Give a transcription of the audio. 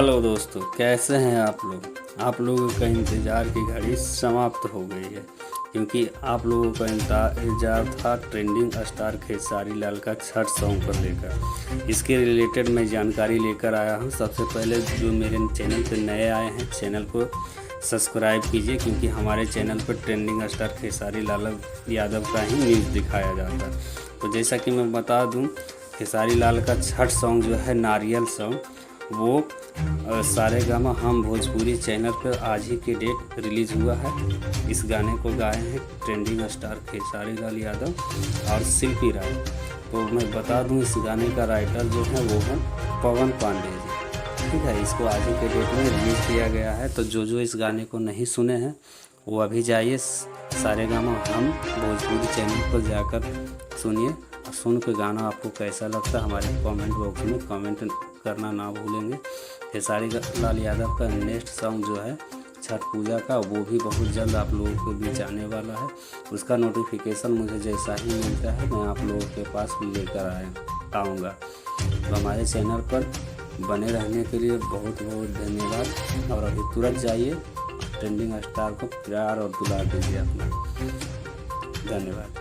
Hello दोस्तों, कैसे हैं आप लोग। आप लोगों का इंतज़ार की घड़ी समाप्त हो गई है, क्योंकि आप लोगों का इंतज़ार था ट्रेंडिंग स्टार खेसारी लाल का छठ सॉन्ग को लेकर। इसके रिलेटेड मैं जानकारी लेकर आया हूं। सबसे पहले जो मेरे चैनल पर नए आए हैं, चैनल को सब्सक्राइब कीजिए, क्योंकि हमारे चैनल पर ट्रेंडिंग स्टार खेसारी लाल यादव का ही न्यूज़ दिखाया जाता है। तो जैसा कि मैं बता दूं, खेसारी लाल का छठ सॉन्ग जो है नारियल सॉन्ग, वो सारेगामा हम भोजपुरी चैनल पर आज ही के डेट रिलीज़ हुआ है। इस गाने को गाए हैं ट्रेंडिंग स्टार खेसारी लाल यादव और शिल्पी राय। तो मैं बता दूं, इस गाने का राइटर जो है वो है पवन पांडे जी। ठीक है, इसको आज ही के डेट में रिलीज़ किया गया है। तो जो इस गाने को नहीं सुने हैं वो अभी जाइए सारेगामा हम भोजपुरी चैनल पर जाकर सुनिए, और सुन के गाना आपको कैसा लगता है हमारे कमेंट बॉक्स में कमेंट करना ना भूलेंगे। खेसारी लाल यादव का नेक्स्ट सॉन्ग जो है छठ पूजा का, वो भी बहुत जल्द आप लोगों के बीच आने वाला है। उसका नोटिफिकेशन मुझे जैसा ही मिलता है मैं आप लोगों के पास लेकर आऊँगा। तो हमारे चैनल पर बने रहने के लिए बहुत बहुत धन्यवाद। और अभी तुरंत जाइए ट्रेंडिंग स्टार को प्यार और दुलार दीजिए अपना। धन्यवाद।